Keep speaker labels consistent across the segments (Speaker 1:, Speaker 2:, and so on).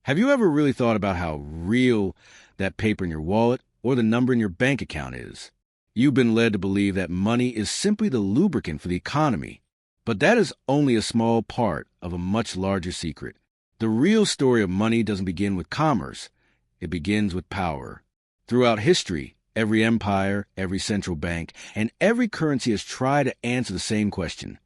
Speaker 1: Have you ever really thought about how real that paper in your wallet or the number in your bank account is? You've been led to believe that money is simply the lubricant for the economy, but that is only a small part of a much larger secret. The real story of money doesn't begin with commerce. It begins with power. Throughout history, every empire, every central bank, and every currency has tried to answer the same question.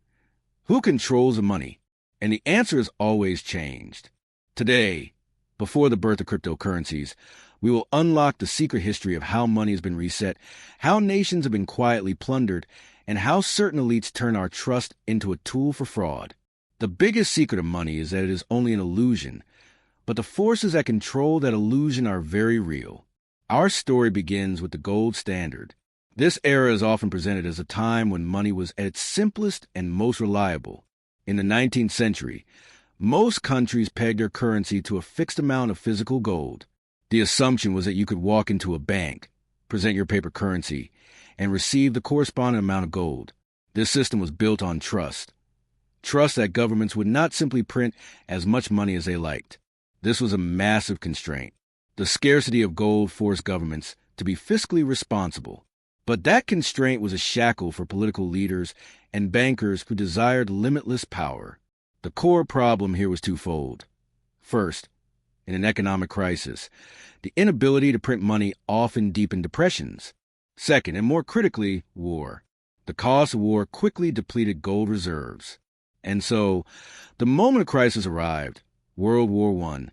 Speaker 1: Who controls the money? And the answer has always changed. Today, before the birth of cryptocurrencies, we will unlock the secret history of how money has been reset, how nations have been quietly plundered, and how certain elites turn our trust into a tool for fraud. The biggest secret of money is that it is only an illusion, but the forces that control that illusion are very real. Our story begins with the gold standard. This era is often presented as a time when money was at its simplest and most reliable. In the 19th century, most countries pegged their currency to a fixed amount of physical gold. The assumption was that you could walk into a bank, present your paper currency, and receive the corresponding amount of gold. This system was built on trust. Trust that governments would not simply print as much money as they liked. This was a massive constraint. The scarcity of gold forced governments to be fiscally responsible. But that constraint was a shackle for political leaders and bankers who desired limitless power. The core problem here was twofold. First, in an economic crisis, the inability to print money often deepened depressions. Second, and more critically, war. The cost of war quickly depleted gold reserves. And so, the moment of crisis arrived, World War I.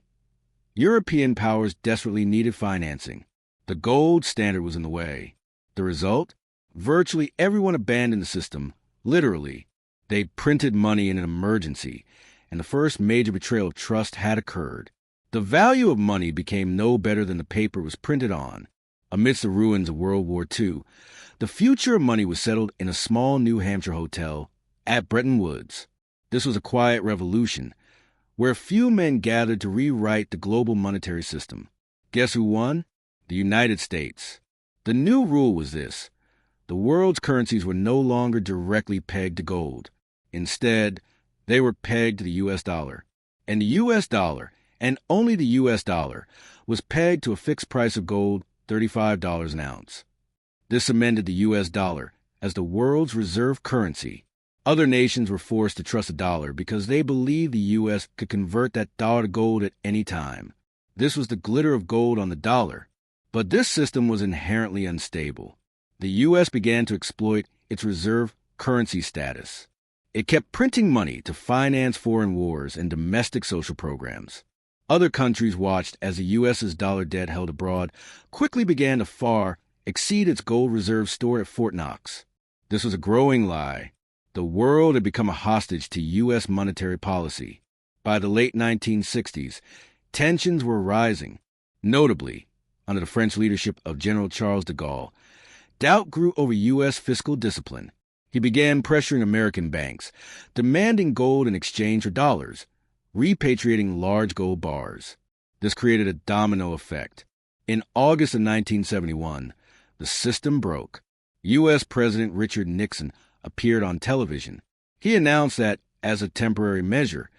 Speaker 1: European powers desperately needed financing. The gold standard was in the way. The result? Virtually everyone abandoned the system, literally. They printed money in an emergency, and the first major betrayal of trust had occurred. The value of money became no better than the paper it was printed on. Amidst the ruins of World War II, the future of money was settled in a small New Hampshire hotel at Bretton Woods. This was a quiet revolution, where a few men gathered to rewrite the global monetary system. Guess who won? The United States. The new rule was this: the world's currencies were no longer directly pegged to gold. Instead, they were pegged to the U.S. dollar. And the U.S. dollar, and only the U.S. dollar, was pegged to a fixed price of gold, $35 an ounce. This cemented the U.S. dollar as the world's reserve currency. Other nations were forced to trust the dollar because they believed the U.S. could convert that dollar to gold at any time. This was the glitter of gold on the dollar. But this system was inherently unstable. The U.S. began to exploit its reserve currency status. It kept printing money to finance foreign wars and domestic social programs. Other countries watched as the U.S.'s dollar debt held abroad quickly began to far exceed its gold reserve stored at Fort Knox. This was a growing lie. The world had become a hostage to U.S. monetary policy. By the late 1960s, tensions were rising. Notably, under the French leadership of General Charles de Gaulle, doubt grew over U.S. fiscal discipline. He began pressuring American banks, demanding gold in exchange for dollars, repatriating large gold bars. This created a domino effect. In August of 1971, the system broke. U.S. President Richard Nixon appeared on television. He announced that, as a temporary measure,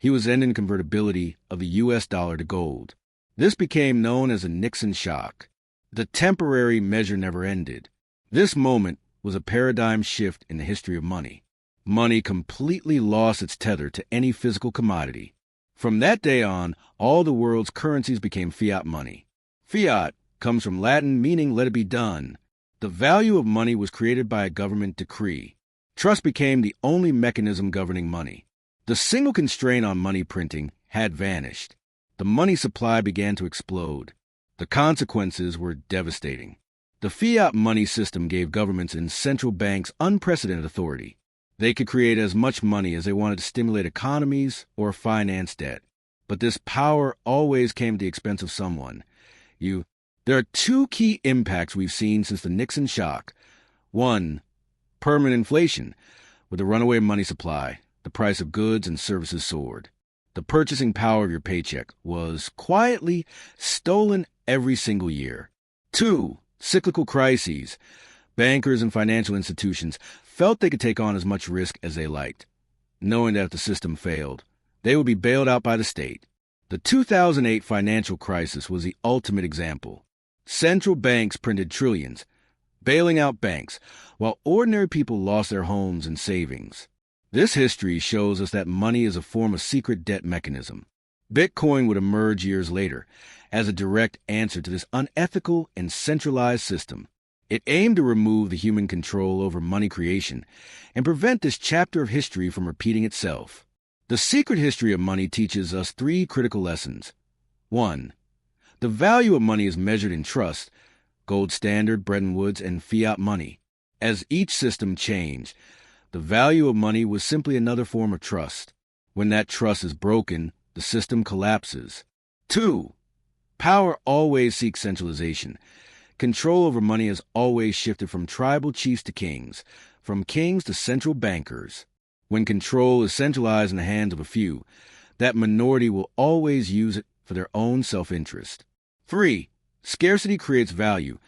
Speaker 1: he was ending the convertibility of the U.S. dollar to gold. This became known as the Nixon Shock. The temporary measure never ended. This moment was a paradigm shift in the history of money. Money completely lost its tether to any physical commodity. From that day on, all the world's currencies became fiat money. Fiat comes from Latin meaning let it be done. The value of money was created by a government decree. Trust became the only mechanism governing money. The single constraint on money printing had vanished. The money supply began to explode. The consequences were devastating. The fiat money system gave governments and central banks unprecedented authority. They could create as much money as they wanted to stimulate economies or finance debt. But this power always came at the expense of someone. There are two key impacts we've seen since the Nixon Shock. One, permanent inflation. With the runaway money supply, the price of goods and services soared. The purchasing power of your paycheck was quietly stolen every single year. Two, cyclical crises. Bankers and financial institutions felt they could take on as much risk as they liked, knowing that if the system failed, they would be bailed out by the state. The 2008 financial crisis was the ultimate example. Central banks printed trillions, bailing out banks, while ordinary people lost their homes and savings. This history shows us that money is a form of secret debt mechanism. Bitcoin would emerge years later as a direct answer to this unethical and centralized system. It aimed to remove the human control over money creation and prevent this chapter of history from repeating itself. The secret history of money teaches us three critical lessons. 1. The value of money is measured in trust, gold standard, Bretton Woods, and fiat money. As each system changed, the value of money was simply another form of trust. When that trust is broken, the system collapses. 2. Power always seeks centralization. Control over money has always shifted from tribal chiefs to kings, from kings to central bankers. When control is centralized in the hands of a few, that minority will always use it for their own self-interest. 3. Scarcity creates value.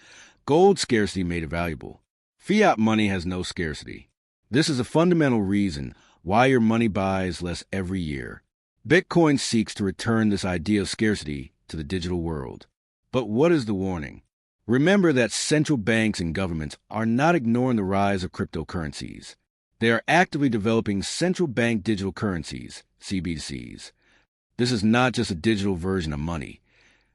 Speaker 1: Gold scarcity made it valuable. Fiat money has no scarcity. This is a fundamental reason why your money buys less every year. Bitcoin seeks to return this idea of scarcity to the digital world. But what is the warning? Remember that central banks and governments are not ignoring the rise of cryptocurrencies. They are actively developing Central Bank Digital Currencies, CBDCs. This is not just a digital version of money.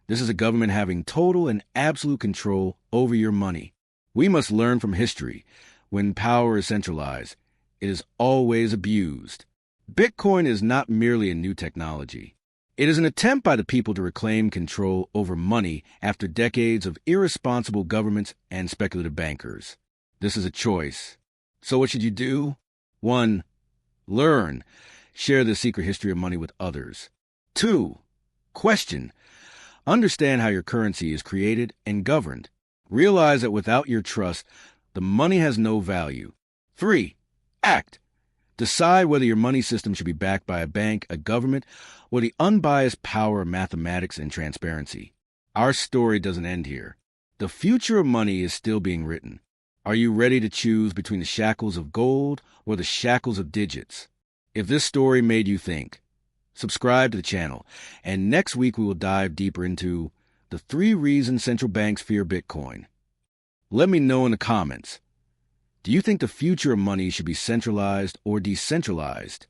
Speaker 1: This is a government having total and absolute control over your money. We must learn from history. When power is centralized, it is always abused. Bitcoin is not merely a new technology. It is an attempt by the people to reclaim control over money after decades of irresponsible governments and speculative bankers. This is a choice. So what should you do? 1. Learn. Share the secret history of money with others. 2. Question. Understand how your currency is created and governed. Realize that without your trust, the money has no value. 3. Act. Decide whether your money system should be backed by a bank, a government, or the unbiased power of mathematics and transparency. Our story doesn't end here. The future of money is still being written. Are you ready to choose between the shackles of gold or the shackles of digits? If this story made you think, subscribe to the channel, and next week we will dive deeper into the 3 reasons central banks fear Bitcoin. Let me know in the comments. Do you think the future of money should be centralized or decentralized?